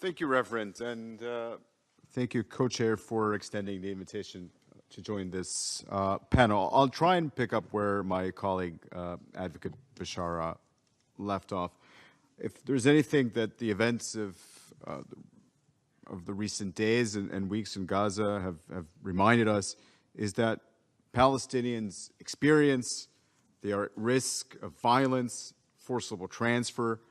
Thank you, Reverend, and thank you, Co-Chair, for extending the invitation to join this panel. I'll try and pick up where my colleague, Advocate Bashara, left off. If there's anything that the events of the recent days and weeks in Gaza have reminded us, is that Palestinians experience, they are at risk of violence, forcible transfer,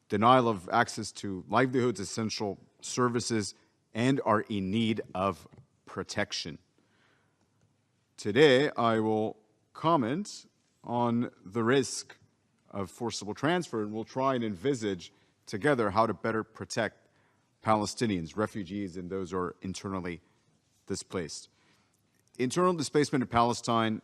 denial of access to livelihoods, essential services, and are in need of protection. Today, I will comment on the risk of forcible transfer, and we'll try and envisage together how to better protect Palestinians, refugees, and those who are internally displaced. Internal displacement in Palestine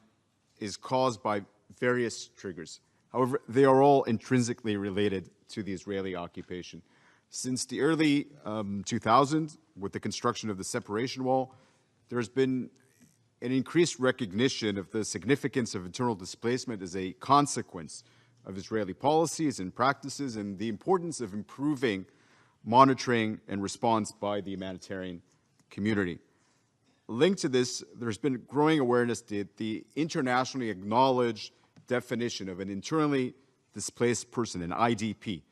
is caused by various triggers. However, they are all intrinsically related to the Israeli occupation. Since the early 2000s, with the construction of the separation wall, there has been an increased recognition of the significance of internal displacement as a consequence of Israeli policies and practices, and the importance of improving monitoring and response by the humanitarian community. Linked to this, there's been growing awareness that the internationally acknowledged definition of an internally displaced person, an IDP,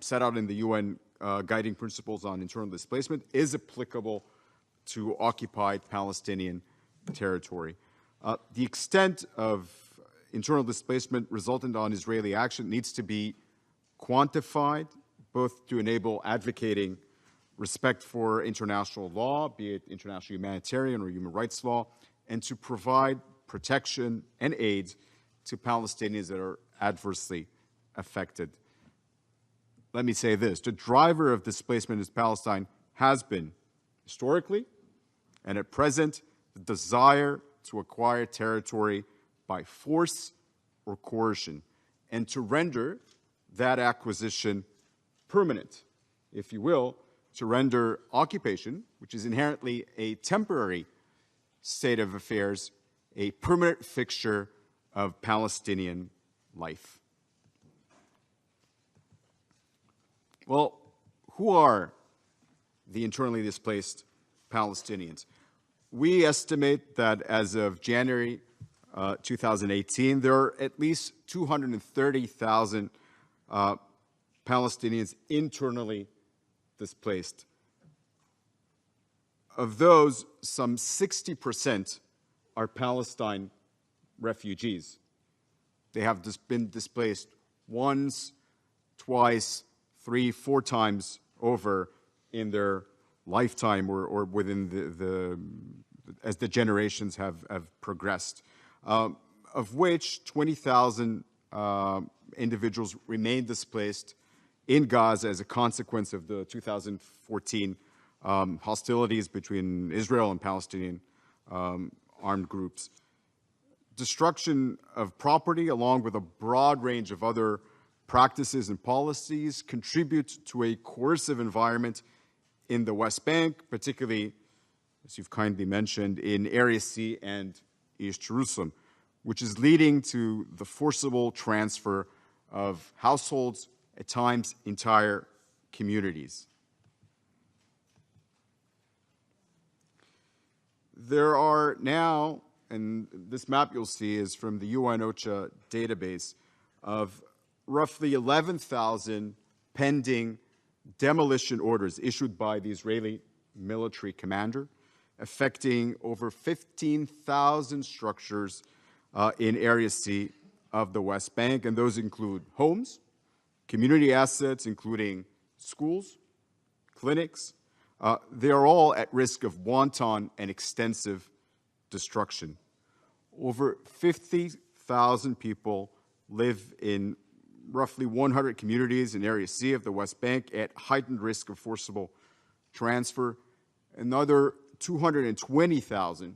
set out in the UN Guiding Principles on Internal Displacement, is applicable to occupied Palestinian territory. The extent of internal displacement resultant on Israeli action needs to be quantified, both to enable advocating respect for international law, be it international humanitarian or human rights law, and to provide protection and aid to Palestinians that are adversely affected. Let me say this: the driver of displacement in Palestine has been, historically, and at present, the desire to acquire territory by force or coercion, and to render that acquisition permanent, if you will, to render occupation, which is inherently a temporary state of affairs, a permanent fixture of Palestinian life. Well, who are the internally displaced Palestinians? We estimate that as of January 2018, there are at least 230,000 Palestinians internally displaced. Of those, some 60% are Palestine refugees. They have been displaced once, twice, 3, 4 times over in their lifetime or within as the generations have progressed, of which 20,000 individuals remain displaced in Gaza as a consequence of the 2014 hostilities between Israel and Palestinian armed groups. Destruction of property, along with a broad range of other practices and policies, contribute to a coercive environment in the West Bank, particularly, as you've kindly mentioned, in Area C and East Jerusalem, which is leading to the forcible transfer of households, at times entire communities. There are now, and this map you'll see is from the UN OCHA database, of roughly 11,000 pending demolition orders issued by the Israeli military commander, affecting over 15,000 structures in Area C of the West Bank, and those include homes, community assets, including schools, clinics. They are all at risk of wanton and extensive destruction. Over 50,000 people live in roughly 100 communities in Area C of the West Bank at heightened risk of forcible transfer. Another 220,000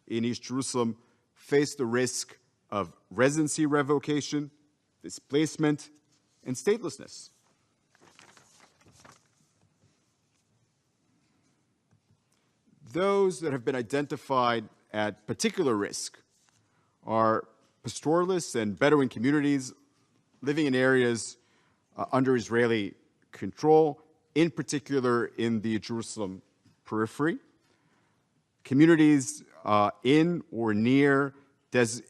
in East Jerusalem face the risk of residency revocation, displacement, and statelessness. Those that have been identified at particular risk are pastoralists and Bedouin communities living in areas under Israeli control in particular in the Jerusalem periphery. Communities in or near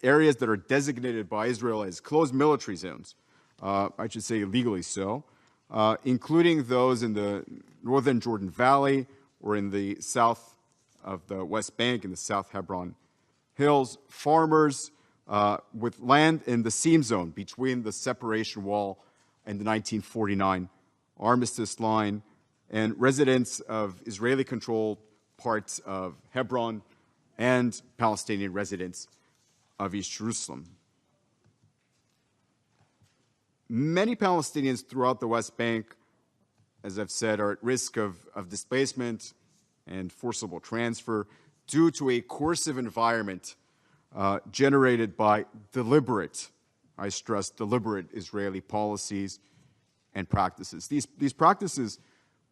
areas that are designated by Israel as closed military zones, I should say legally so, including those in the northern Jordan Valley or in the south of the West Bank in the South Hebron Hills, farmers with land in the seam zone between the separation wall and the 1949 armistice line, and residents of Israeli-controlled parts of Hebron and Palestinian residents of East Jerusalem. Many Palestinians throughout the West Bank, as I've said, are at risk of displacement and forcible transfer due to a coercive environment generated by deliberate, I stress, deliberate Israeli policies and practices. These practices,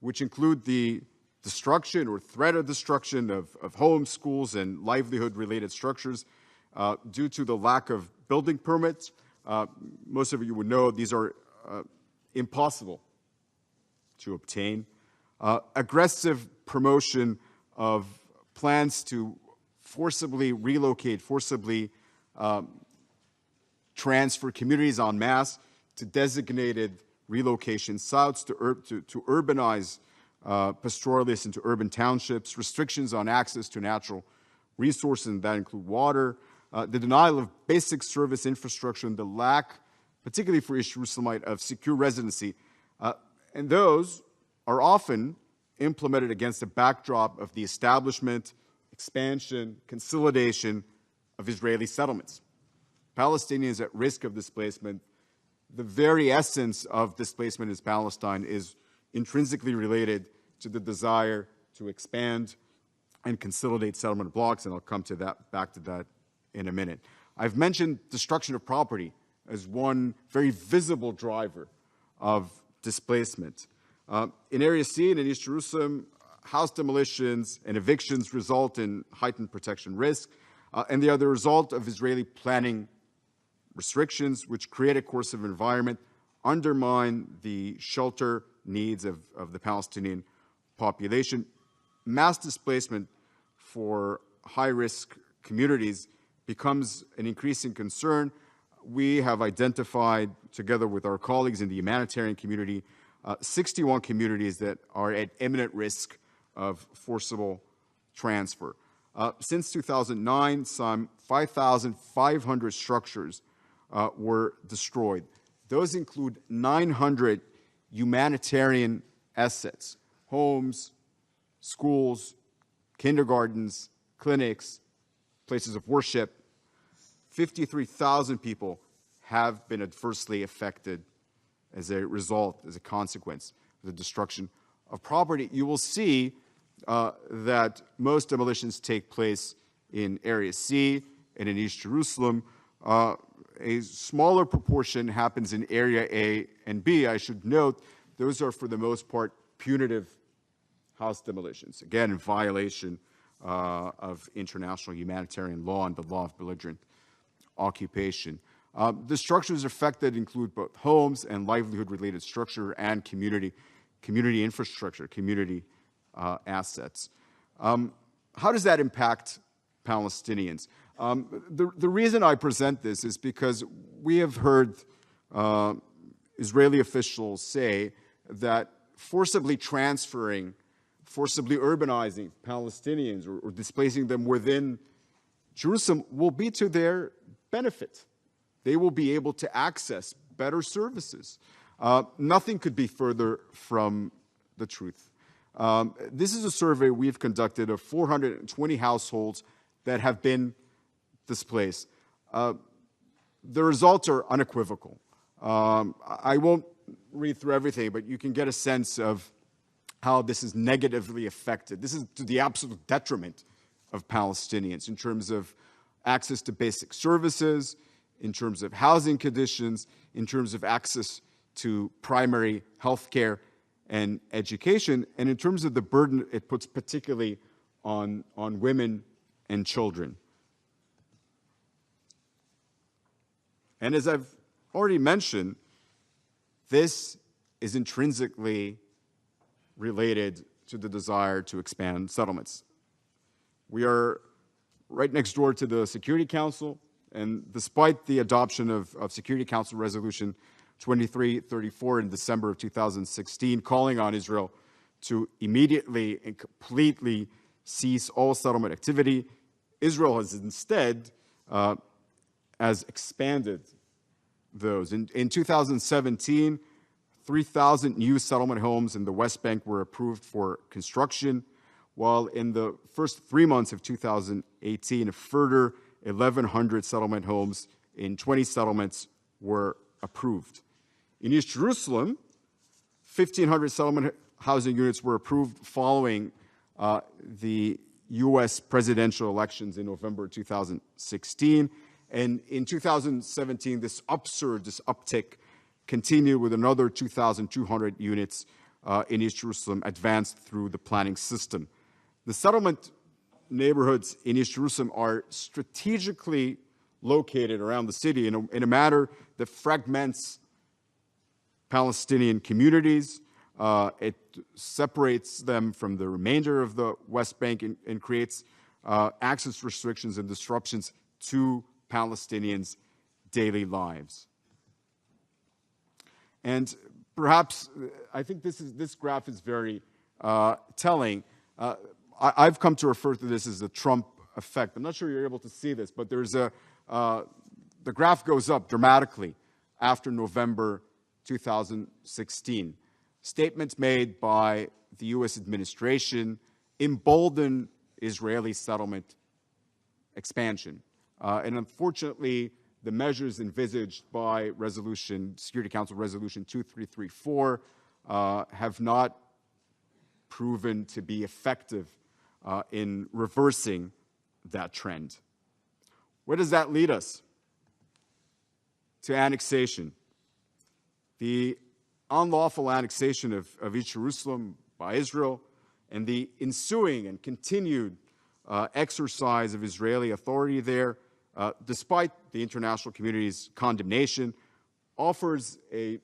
which include the destruction or threat of destruction of homes, schools, and livelihood-related structures due to the lack of building permits. Most of you would know these are impossible to obtain. Aggressive promotion of plans to forcibly relocate, forcibly transfer communities en masse to designated relocation sites, to urbanize pastoralists into urban townships, restrictions on access to natural resources, and that include water, the denial of basic service infrastructure, and the lack, particularly for East Jerusalemite, of secure residency. And those are often implemented against the backdrop of the establishment, expansion, consolidation of Israeli settlements. Palestinians at risk of displacement, the very essence of displacement in Palestine is intrinsically related to the desire to expand and consolidate settlement blocks, and I'll come to that, back to that in a minute. I've mentioned destruction of property as one very visible driver of displacement. In Area C and in East Jerusalem, house demolitions and evictions result in heightened protection risk, and they are the result of Israeli planning restrictions which create a coercive environment, undermine the shelter needs of the Palestinian population. Mass displacement for high-risk communities becomes an increasing concern. We have identified, together with our colleagues in the humanitarian community, 61 communities that are at imminent risk of forcible transfer. Since 2009, some 5,500 structures were destroyed. Those include 900 humanitarian assets, homes, schools, kindergartens, clinics, places of worship. 53,000 people have been adversely affected as a result, as a consequence of the destruction of property. You will see that most demolitions take place in Area C and in East Jerusalem. A smaller proportion happens in Area A and B. I should note those are, for the most part, punitive house demolitions, again, in violation of international humanitarian law and the law of belligerent occupation. The structures affected include both homes and livelihood-related structure and community infrastructure, community assets. How does that impact Palestinians? The reason I present this is because we have heard Israeli officials say that forcibly transferring, forcibly urbanizing Palestinians or displacing them within Jerusalem will be to their benefit. They will be able to access better services. Nothing could be further from the truth. This is a survey we've conducted of 420 households that have been displaced. The results are unequivocal. I won't read through everything, but you can get a sense of how this is negatively affected. This is to the absolute detriment of Palestinians in terms of access to basic services, in terms of housing conditions, in terms of access to primary health care and education, and in terms of the burden it puts particularly on women and children. And as I've already mentioned, this is intrinsically related to the desire to expand settlements. We are right next door to the Security Council, and despite the adoption of Security Council Resolution 2334 in December of 2016, calling on Israel to immediately and completely cease all settlement activity, Israel has instead expanded those. In 2017, 3,000 new settlement homes in the West Bank were approved for construction, while in the first 3 months of 2018, a further 1,100 settlement homes in 20 settlements were approved. In East Jerusalem, 1,500 settlement housing units were approved following the U.S. presidential elections in November 2016. And in 2017, this uptick, continued with another 2,200 units in East Jerusalem advanced through the planning system. The settlement neighborhoods in East Jerusalem are strategically located around the city in a manner that fragments Palestinian communities. It separates them from the remainder of the West Bank and creates access restrictions and disruptions to Palestinians' daily lives. And perhaps, I think this graph is very telling. I've come to refer to this as the Trump effect. I'm not sure you're able to see this, but there's the graph goes up dramatically after November 2016. Statements made by the U.S. administration embolden Israeli settlement expansion. And unfortunately, the measures envisaged by Security Council Resolution 2334 have not proven to be effective in reversing that trend. Where does that lead us? To annexation. The unlawful annexation of East Jerusalem by Israel and the ensuing and continued exercise of Israeli authority there, despite the international community's condemnation, offers a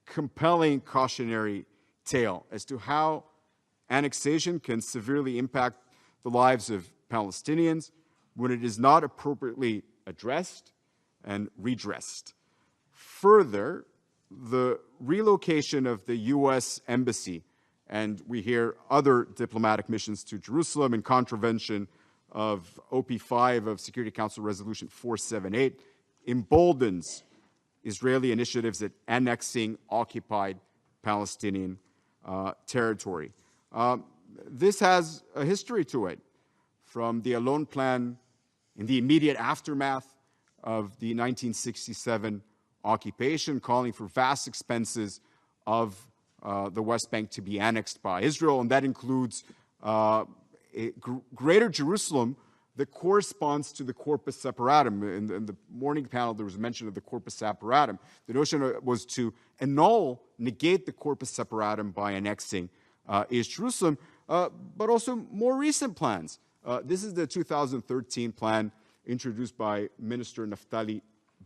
compelling cautionary tale as to how annexation can severely impact the lives of Palestinians when it is not appropriately addressed and redressed. Further, the relocation of the U.S. Embassy, and we hear other diplomatic missions to Jerusalem in contravention of OP5 of Security Council Resolution 478, emboldens Israeli initiatives at annexing occupied Palestinian territory. This has a history to it, from the Alon Plan in the immediate aftermath of the 1967 occupation, calling for vast expenses of the West Bank to be annexed by Israel, and that includes Greater Jerusalem that corresponds to the corpus separatum. In the morning panel, there was mention of the corpus separatum. The notion was to negate the corpus separatum by annexing East Jerusalem, but also more recent plans. This is the 2013 plan introduced by Minister Naftali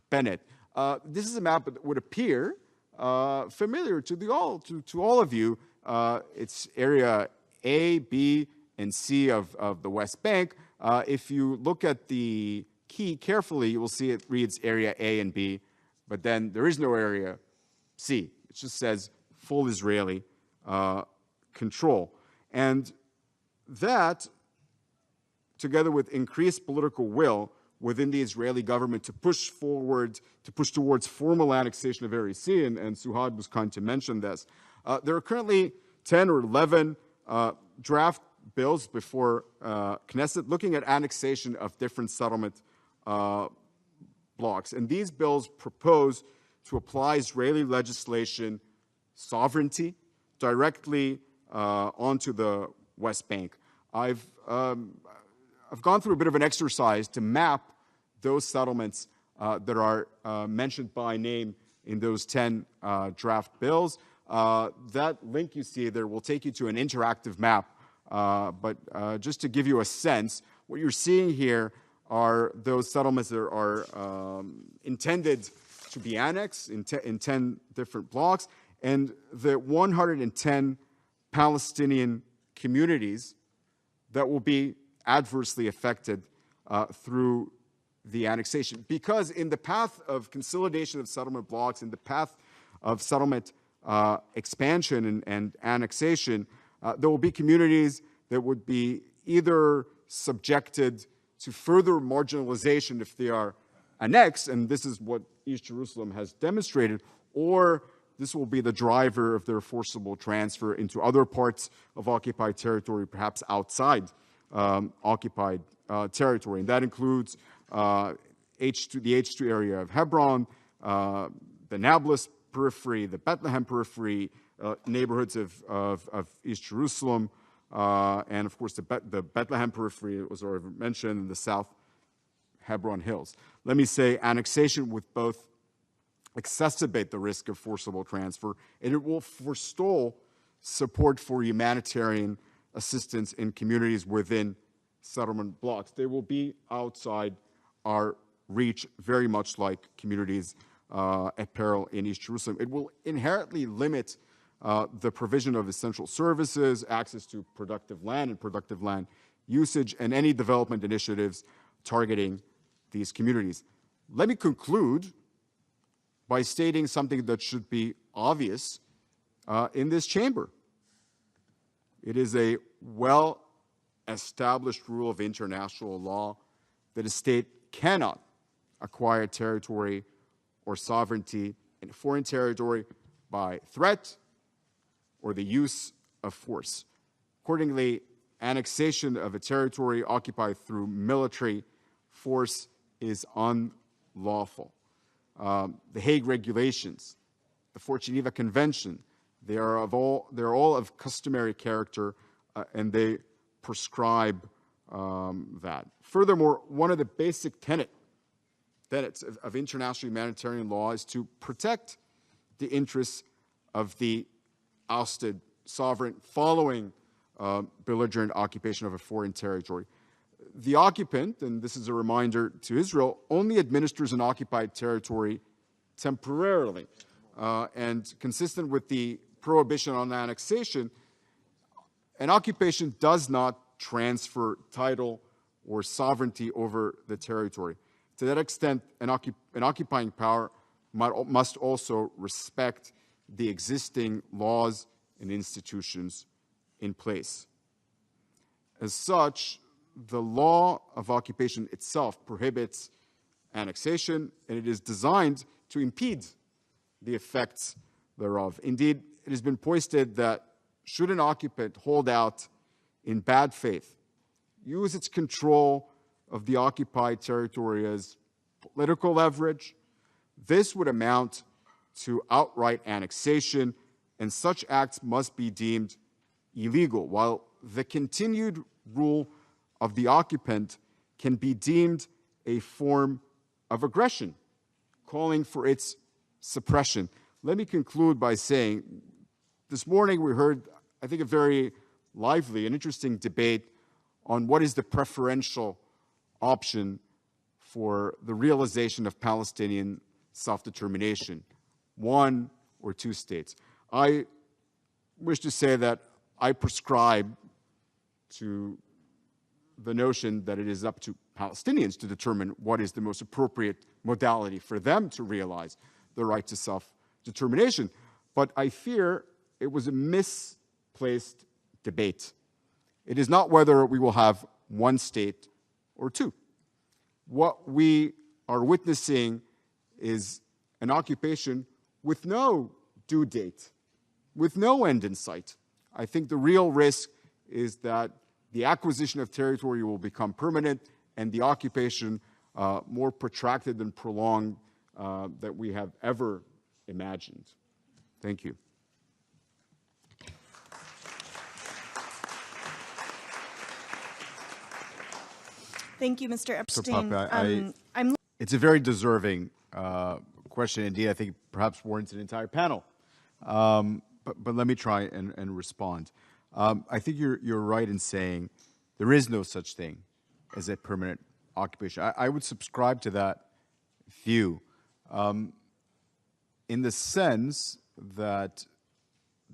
Bennett. This is a map that would appear familiar to all of you. It's area A, B, and C of the West Bank. If you look at the key carefully, you will see it reads area A and B, but then there is no area C. It just says full Israeli control. And that, together with increased political will within the Israeli government to push towards formal annexation of Area C, and Suhad was kind to mention this. There are currently 10 or 11 draft bills before Knesset looking at annexation of different settlement blocks. And these bills propose to apply Israeli legislation sovereignty directly onto the West Bank. I've gone through a bit of an exercise to map those settlements that are mentioned by name in those 10 draft bills. That link you see there will take you to an interactive map. But just to give you a sense, what you're seeing here are those settlements that are intended to be annexed in 10 different blocks. And the 110 Palestinian communities that will be adversely affected through the annexation. Because in the path of consolidation of settlement blocks, in the path of settlement expansion and annexation, there will be communities that would be either subjected to further marginalization if they are annexed, and this is what East Jerusalem has demonstrated, or this will be the driver of their forcible transfer into other parts of occupied territory, perhaps outside occupied territory. And that includes the H2 area of Hebron, the Nablus periphery, the Bethlehem periphery, neighborhoods of East Jerusalem, and of course the Bethlehem periphery, it was already mentioned, in the South Hebron Hills. Let me say annexation would both exacerbate the risk of forcible transfer, and it will forestall support for humanitarian assistance in communities within settlement blocks. They will be outside our reach, very much like communities at peril in East Jerusalem. It will inherently limit the provision of essential services, access to productive land and productive land usage, and any development initiatives targeting these communities. Let me conclude by stating something that should be obvious in this chamber. It is a well-established rule of international law that a state cannot acquire territory or sovereignty in foreign territory by threat or the use of force. Accordingly, annexation of a territory occupied through military force is unlawful. The Hague Regulations, the Fort Geneva Convention, they are all of customary character, and they prescribe that. Furthermore, one of the basic tenets of international humanitarian law is to protect the interests of the ousted sovereign following belligerent occupation of a foreign territory. The occupant, and this is a reminder to Israel, only administers an occupied territory temporarily. And consistent with the prohibition on annexation, an occupation does not transfer title or sovereignty over the territory. To that extent, an occupying power must also respect the existing laws and institutions in place. As such, the law of occupation itself prohibits annexation, and it is designed to impede the effects thereof. Indeed, it has been posted that should an occupant hold out in bad faith, use its control of the occupied territory as political leverage, this would amount to outright annexation, and such acts must be deemed illegal, while the continued rule of the occupant can be deemed a form of aggression, calling for its suppression. Let me conclude by saying, this morning we heard, I think, a very lively and interesting debate on what is the preferential option for the realization of Palestinian self-determination, one or two states. I wish to say that I prescribe to the notion that it is up to Palestinians to determine what is the most appropriate modality for them to realize the right to self-determination. But I fear it was a misplaced debate. It is not whether we will have one state or two. What we are witnessing is an occupation with no due date, with no end in sight. I think the real risk is that the acquisition of territory will become permanent and the occupation more protracted and prolonged that we have ever imagined. Thank you. Thank you, Mr. Epstein. It's a very deserving question indeed. I think perhaps warrants an entire panel. But let me try and respond. I think you're right in saying there is no such thing as a permanent occupation. I would subscribe to that view in the sense that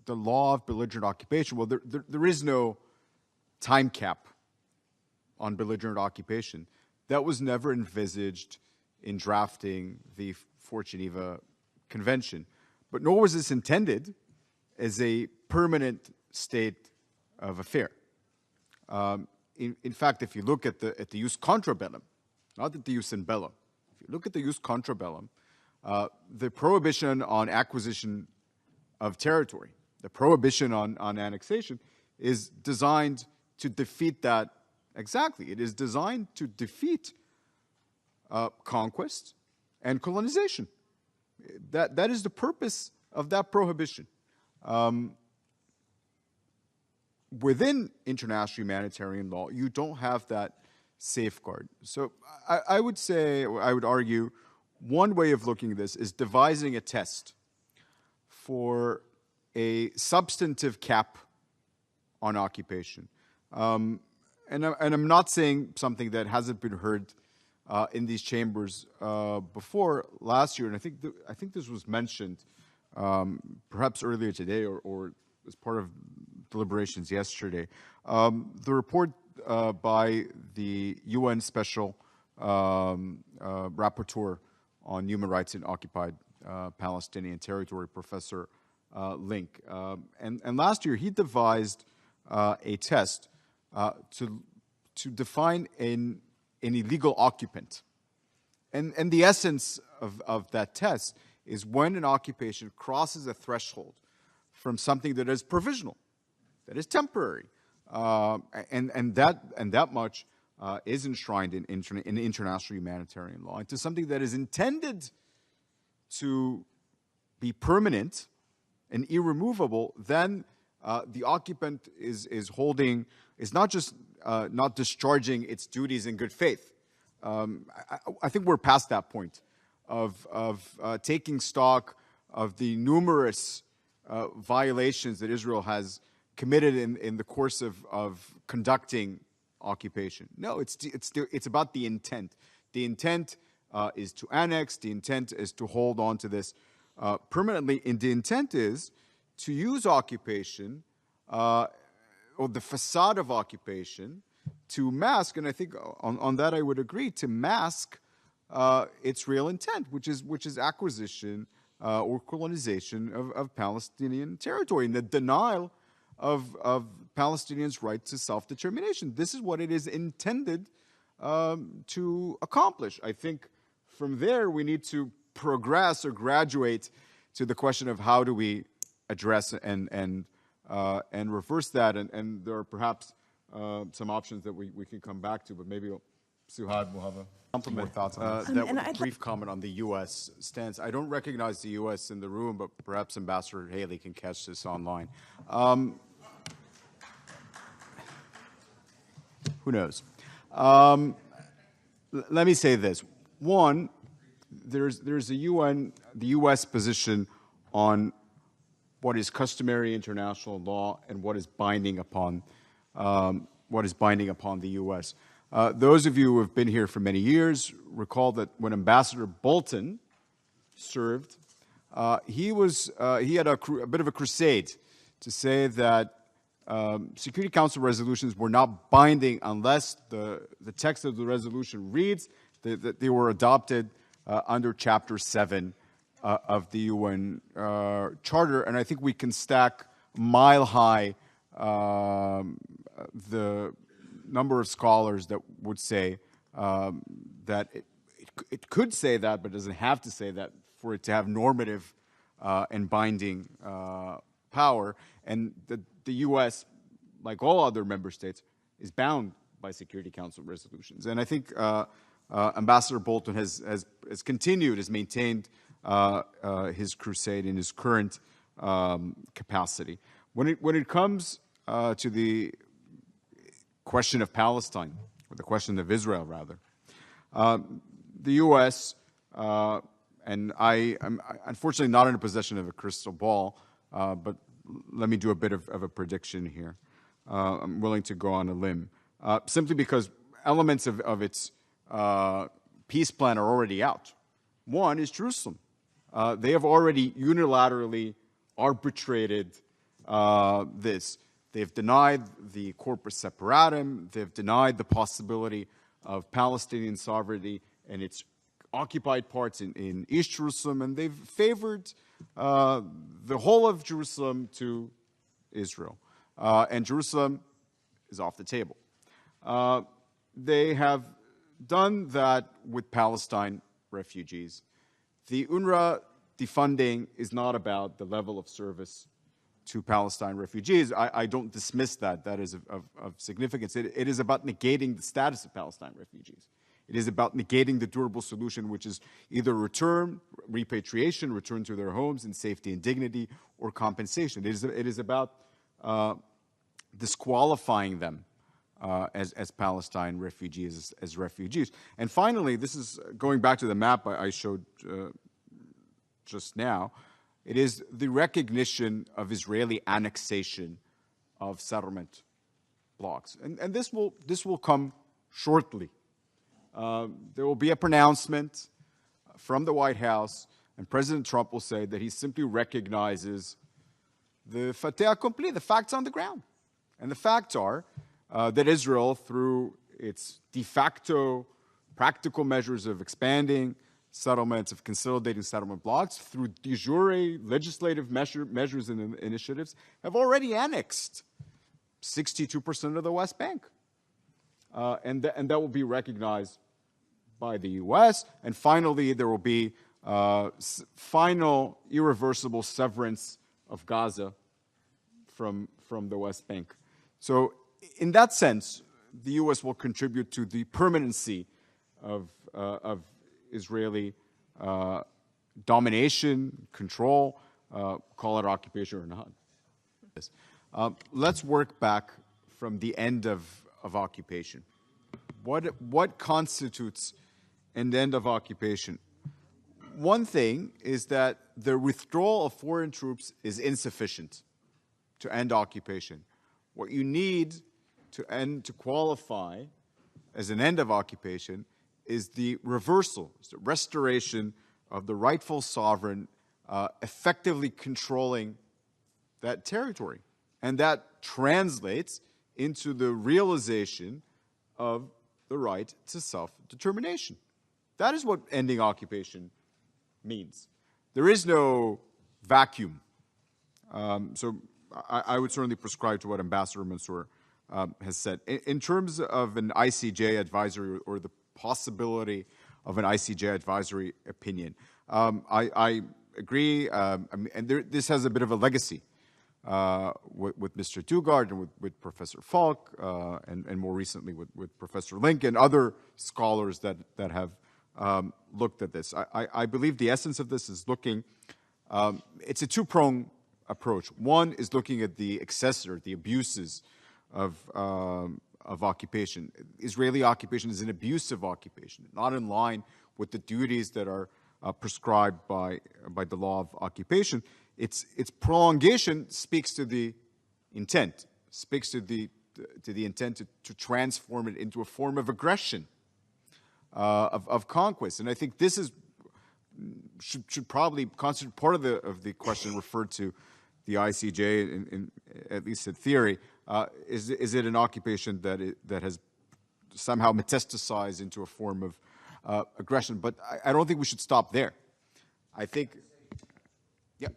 the law of belligerent occupation, well, there is no time cap on belligerent occupation. That was never envisaged in drafting the Fourth Geneva Convention. But nor was this intended as a permanent state of affair. In fact, if you look at the jus contra bellum, not at the jus in bellum, if you look at the jus contra bellum, the prohibition on acquisition of territory, the prohibition on annexation, is designed to defeat that exactly. It is designed to defeat conquest and colonization. That is the purpose of that prohibition. Within international humanitarian law, you don't have that safeguard. So I would say, or I would argue, one way of looking at this is devising a test for a substantive cap on occupation. And I'm not saying something that hasn't been heard in these chambers before last year, and I think this was mentioned perhaps earlier today or as part of deliberations yesterday. The report by the UN Special Rapporteur on Human Rights in Occupied Palestinian Territory, Professor Link. And last year, he devised a test to define an illegal occupant. And the essence of that test is when an occupation crosses a threshold from something that is provisional, that is temporary, and that much is enshrined in international humanitarian law, into something that is intended to be permanent and irremovable, then the occupant is not just not discharging its duties in good faith. I think we're past that point of taking stock of the numerous violations that Israel has committed in the course of conducting occupation. No, it's about the intent. The intent is to annex. The intent is to hold on to this permanently. And the intent is to use occupation or the facade of occupation to mask, and I think on that I would agree, to mask its real intent, which is acquisition or colonization of Palestinian territory and the denial of Palestinians' right to self-determination. This is what it is intended to accomplish. I think from there we need to progress or graduate to the question of how do we address and reverse that, and there are perhaps some options that we can come back to, but maybe Suhad will have some more thoughts on that. Brief comment on the U.S. stance. I don't recognize the U.S. in the room, but perhaps Ambassador Haley can catch this online. Who knows? Let me say this. One, there's the U.S. position on what is customary international law and what is binding upon the U.S. Those of you who have been here for many years recall that when Ambassador Bolton served, he had a bit of a crusade to say that Security Council resolutions were not binding unless the text of the resolution reads that they were adopted under Chapter 7 of the UN Charter, and I think we can stack mile high the number of scholars that would say that it could say that, but doesn't have to say that for it to have normative and binding power, and the U.S., like all other member states, is bound by Security Council resolutions. And I think Ambassador Bolton has maintained his crusade in his current capacity. When it comes to the question of Palestine, or the question of Israel, rather, the U.S., and I'm unfortunately not in a possession of a crystal ball, but let me do a bit of a prediction here. I'm willing to go on a limb, simply because elements of its peace plan are already out. One is Jerusalem. They have already unilaterally arbitrated this. They've denied the corpus separatum. They've denied the possibility of Palestinian sovereignty and its occupied parts in East Jerusalem, and they've favored the whole of Jerusalem to Israel. And Jerusalem is off the table. They have done that with Palestine refugees. The UNRWA defunding is not about the level of service to Palestine refugees. I don't dismiss that. That is of significance. It is about negating the status of Palestine refugees. It is about negating the durable solution, which is either return, repatriation, return to their homes in safety and dignity, or compensation. It is about disqualifying them as Palestine refugees, as refugees. And finally, this is going back to the map I showed just now. It is the recognition of Israeli annexation of settlement blocks, and this will come shortly. There will be a pronouncement from the White House, and President Trump will say that he simply recognizes the fait accompli, the facts on the ground. And the facts are that Israel, through its de facto practical measures of expanding settlements, of consolidating settlement blocks, through de jure legislative measures and initiatives, have already annexed 62% of the West Bank. And that will be recognized by the U.S. And finally, there will be final irreversible severance of Gaza from the West Bank. So in that sense, the U.S. will contribute to the permanency of Israeli domination, control, call it occupation or not. Let's work back from the end of occupation. What constitutes an end of occupation? One thing is that the withdrawal of foreign troops is insufficient to end occupation. What you need to qualify as an end of occupation is the reversal, is the restoration of the rightful sovereign effectively controlling that territory. And that translates into the realization of the right to self-determination. That is what ending occupation means. There is no vacuum. So I would certainly prescribe to what Ambassador Mansour has said. In terms of an ICJ advisory or the possibility of an ICJ advisory opinion, I agree, and this has a bit of a legacy with Mr. Dugard and with Professor Falk, and more recently with Professor Link and other scholars that have looked at this. I believe the essence of this is looking, it's a two-pronged approach. One is looking at the excess or the abuses of occupation. Israeli occupation is an abusive occupation, not in line with the duties that are prescribed by the law of occupation. Its prolongation speaks to the intent, speaks to the intent to transform it into a form of aggression, of conquest. And I think this should probably constitute part of the question referred to the ICJ, in at least in theory. Is it an occupation that has somehow metastasized into a form of aggression? But I don't think we should stop there. I think, yeah,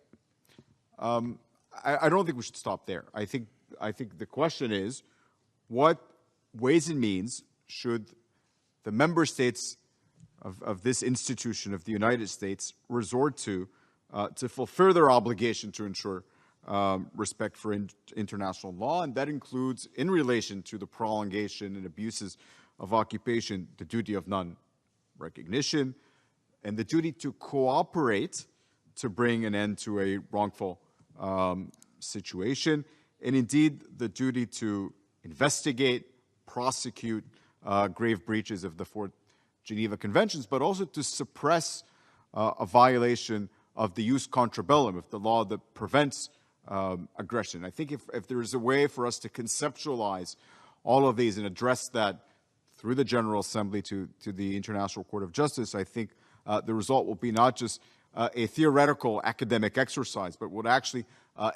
I don't think we should stop there. I think the question is, what ways and means should the member states of this institution of the United States resort to fulfill their obligation to ensure respect for international law? And that includes, in relation to the prolongation and abuses of occupation, the duty of non-recognition and the duty to cooperate to bring an end to a wrongful situation, and indeed the duty to investigate, prosecute grave breaches of the Fourth Geneva Conventions, but also to suppress a violation of the jus contra bellum, of the law that prevents aggression. I think if there is a way for us to conceptualize all of these and address that through the General Assembly to the International Court of Justice, I think the result will be not just a theoretical academic exercise, but would actually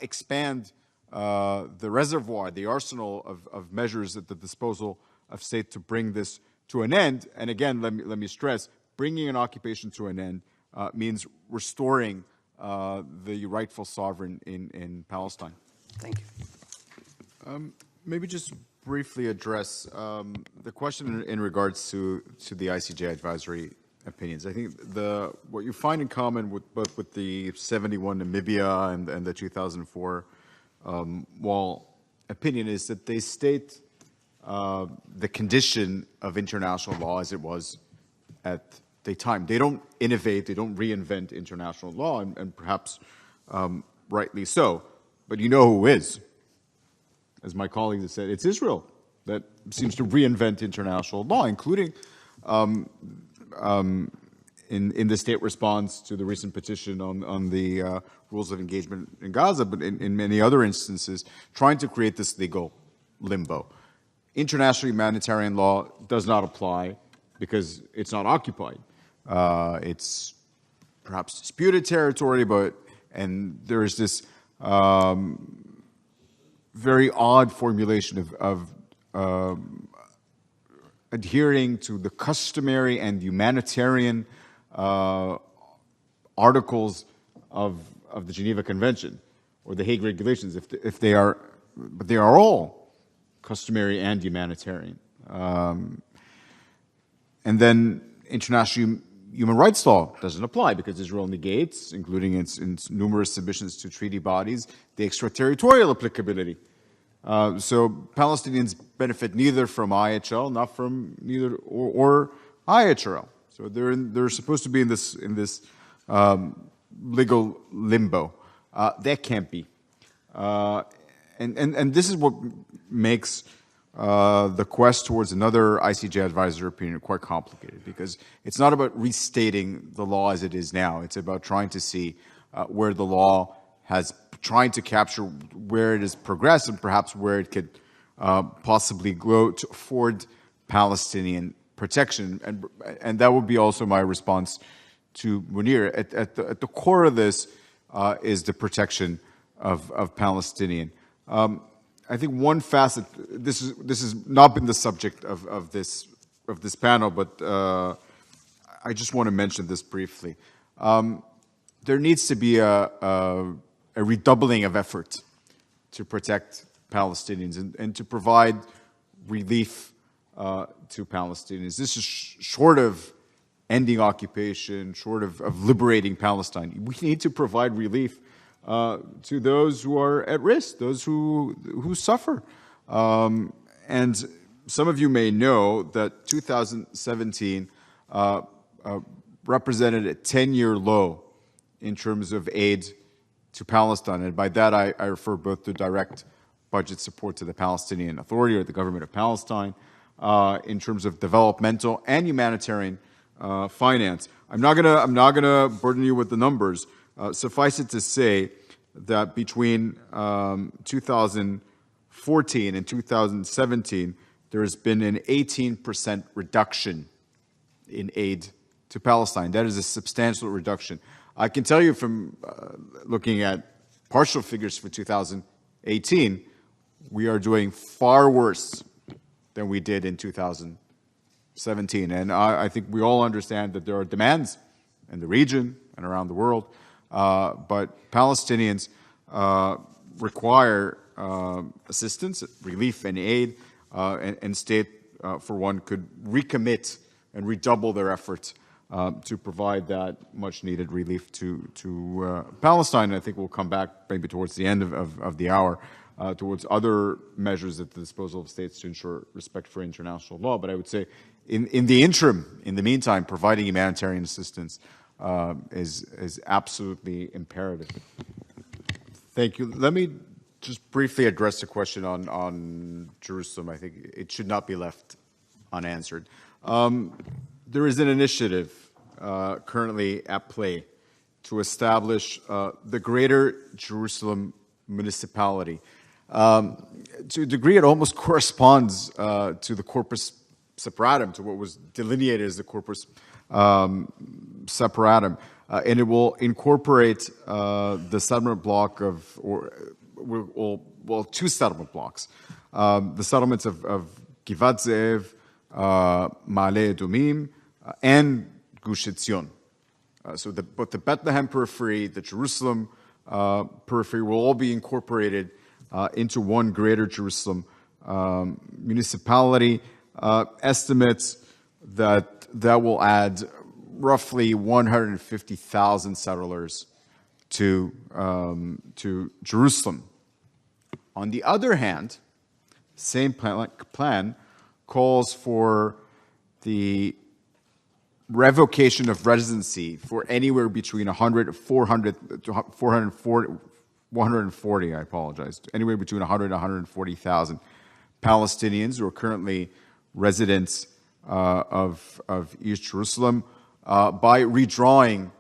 expand the reservoir, the arsenal of measures at the disposal of state to bring this to an end. And again, let me stress, bringing an occupation to an end means restoring the rightful sovereign in Palestine. Thank you. Maybe just briefly address the question in regards to the ICJ advisory opinions. I think what you find in common with both with the 71 Namibia and the 2004 Wall opinion is that they state the condition of international law as it was at the time. They don't innovate, they don't reinvent international law, and perhaps rightly so. But you know who is? As my colleagues have said, it's Israel that seems to reinvent international law, including in the state response to the recent petition on the rules of engagement in Gaza, but in many other instances, trying to create this legal limbo. International humanitarian law does not apply because it's not occupied. It's perhaps disputed territory, and there is this very odd formulation of adhering to the customary and humanitarian articles of the Geneva Convention or the Hague Regulations, if they are, but they are all customary and humanitarian. And then international human rights law doesn't apply because Israel negates, including its numerous submissions to treaty bodies, the extraterritorial applicability. So Palestinians benefit neither from IHL, not from neither or IHRL. So they're supposed to be in this legal limbo. That can't be. And this is what makes the quest towards another ICJ advisory opinion quite complicated, because it's not about restating the law as it is now. It's about trying to see where the law has, trying to capture where it has progressed and perhaps where it could possibly grow to afford Palestinian protection. And that would be also my response to Munir. At the core of this is the protection of Palestinian. I think one facet, this has not been the subject of this panel, but I just want to mention this briefly. There needs to be a redoubling of effort to protect Palestinians and to provide relief to Palestinians. This is short of ending occupation, short of liberating Palestine. We need to provide relief to those who are at risk, those who suffer. And some of you may know that 2017 represented a 10-year low in terms of aid to Palestine. And by that, I refer both to direct budget support to the Palestinian Authority or the government of Palestine in terms of developmental and humanitarian finance. I'm not gonna burden you with the numbers. Suffice it to say that between 2014 and 2017, there has been an 18% reduction in aid to Palestine. That is a substantial reduction. I can tell you from looking at partial figures for 2018, we are doing far worse than we did in 2017. And I think we all understand that there are demands in the region and around the world, but Palestinians require assistance, relief, and aid, and state, for one, could recommit and redouble their efforts to provide that much-needed relief to Palestine. And I think we'll come back maybe towards the end of the hour towards other measures at the disposal of states to ensure respect for international law. But I would say in the interim, in the meantime, providing humanitarian assistance is absolutely imperative. Thank you. Let me just briefly address the question on Jerusalem. I think it should not be left unanswered. There is an initiative currently at play to establish the Greater Jerusalem Municipality. To a degree, it almost corresponds to the corpus separatum, to what was delineated as the corpus separatum. And it will incorporate the settlement block of, or two settlement blocks. The settlements of Givat Ze'ev, Ma'ale Edomim, and Gush Etzion. So both the Bethlehem periphery, the Jerusalem periphery will all be incorporated into one greater Jerusalem municipality. Estimates that will add roughly 150,000 settlers to Jerusalem. On the other hand, same plan calls for the revocation of residency for anywhere between 140, I apologize, anywhere between 100 and 140,000 Palestinians who are currently residents of East Jerusalem by redrawing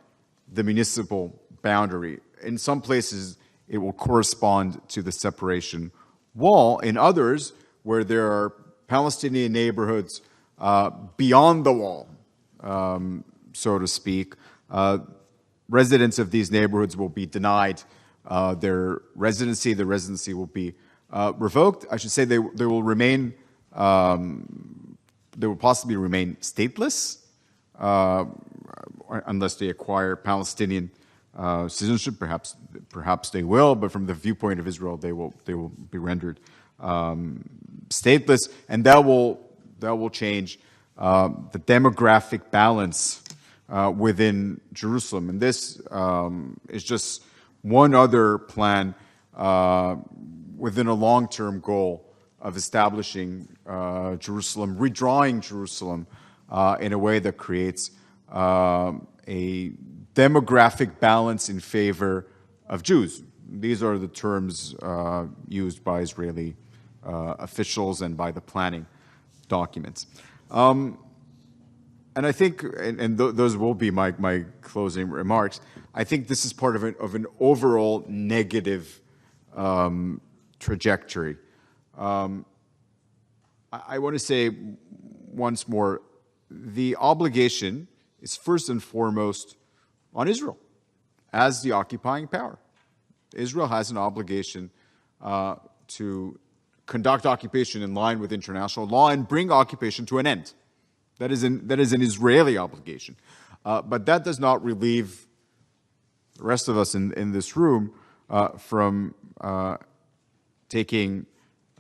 the municipal boundary. In some places, it will correspond to the separation wall. In others, where there are Palestinian neighborhoods beyond the wall, so to speak, residents of these neighborhoods will be denied their residency. The residency will be revoked. I should say they will remain. They will possibly remain stateless unless they acquire Palestinian citizenship. Perhaps they will, but from the viewpoint of Israel, they will be rendered stateless, and that will change the demographic balance within Jerusalem. And this is just one other plan within a long-term goal of establishing Jerusalem, redrawing Jerusalem in a way that creates a demographic balance in favor of Jews. These are the terms used by Israeli officials and by the planning documents. And I think, those will be my closing remarks, I think this is part of an overall negative trajectory. I want to say once more, the obligation is first and foremost on Israel as the occupying power. Israel has an obligation to conduct occupation in line with international law and bring occupation to an end. That is an Israeli obligation. But that does not relieve the rest of us in this room from taking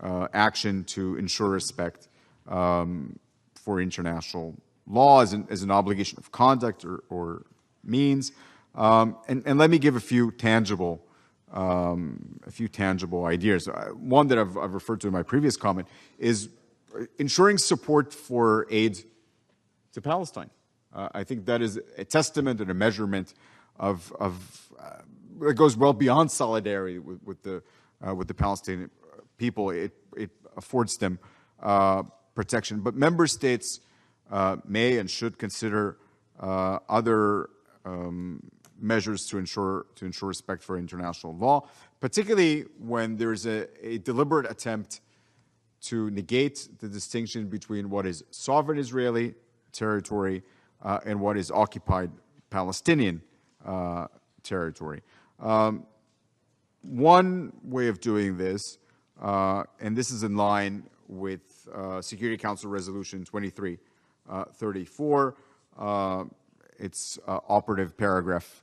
action to ensure respect for international law as an obligation of conduct or means. And let me give a few tangible ideas. One that I've referred to in my previous comment is ensuring support for aid to Palestine. I think that is a testament and a measurement of it goes well beyond solidarity with the Palestinian people. It affords them protection. But member states may and should consider other measures to ensure respect for international law, particularly when there's a deliberate attempt to negate the distinction between what is sovereign Israeli territory and what is occupied Palestinian territory. One way of doing this, and this is in line with Security Council Resolution 2334, its operative paragraph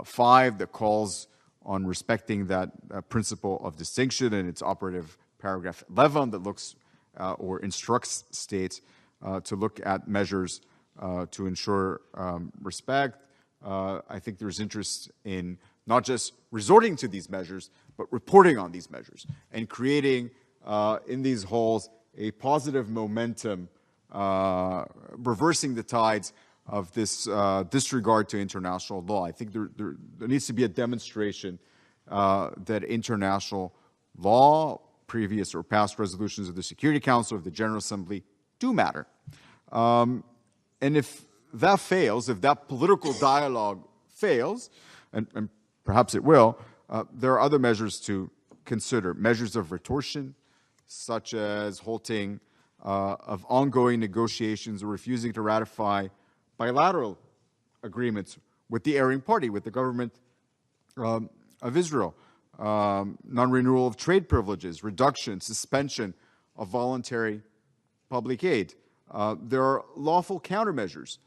5 that calls on respecting that principle of distinction, and its operative paragraph 11 that looks or instructs states to look at measures to ensure respect. I think there's interest in not just resorting to these measures, but reporting on these measures and creating in these halls a positive momentum, reversing the tides of this disregard to international law. I think there needs to be a demonstration that international law, previous or past resolutions of the Security Council, of the General Assembly, do matter. And if that fails, if that political dialogue fails, and perhaps it will, there are other measures to consider. Measures of retortion, such as halting of ongoing negotiations or refusing to ratify bilateral agreements with the erring party, with the government of Israel. non-renewal of trade privileges, reduction, suspension of voluntary public aid. There are lawful countermeasures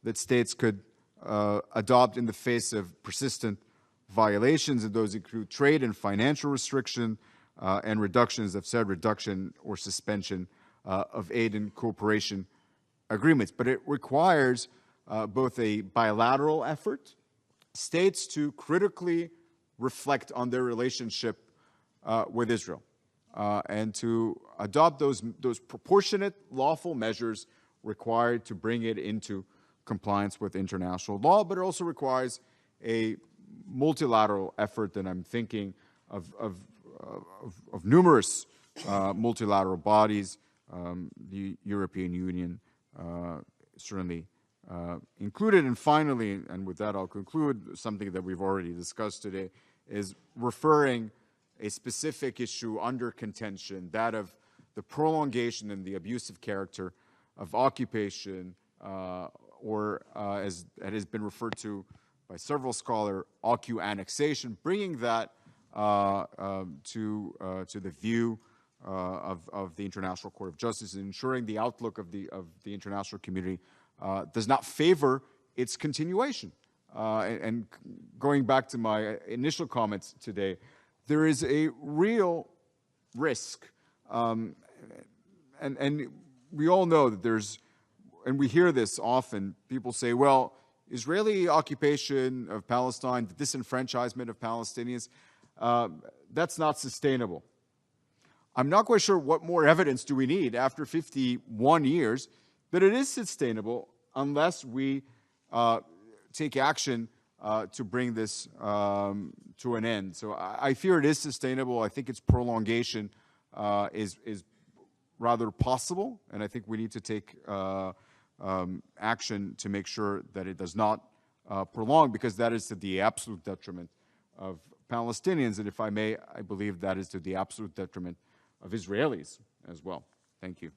that states could adopt in the face of persistent violations, and those include trade and financial restriction and reductions, I've said, reduction or suspension of aid and cooperation agreements. But it requires both a bilateral effort, states to critically reflect on their relationship with Israel, and to adopt those proportionate lawful measures required to bring it into compliance with international law. But it also requires a multilateral effort, and I'm thinking of numerous multilateral bodies, the European Union certainly included. And finally, and with that I'll conclude, something that we've already discussed today is referring a specific issue under contention, that of the prolongation and the abusive character of occupation, or as it has been referred to by several scholars, annexation, bringing that to the view of the International Court of Justice, and ensuring the outlook of the international community does not favor its continuation. And going back to my initial comments today, there is a real risk, and we all know that there's, and we hear this often, people say, well, Israeli occupation of Palestine, the disenfranchisement of Palestinians, that's not sustainable. I'm not quite sure what more evidence do we need after 51 years that it is sustainable, unless we take action to bring this to an end. So I fear it is sustainable. I think its prolongation is rather possible, and I think we need to take action to make sure that it does not prolong, because that is to the absolute detriment of Palestinians, and if I may, I believe that is to the absolute detriment of Israelis as well. Thank you.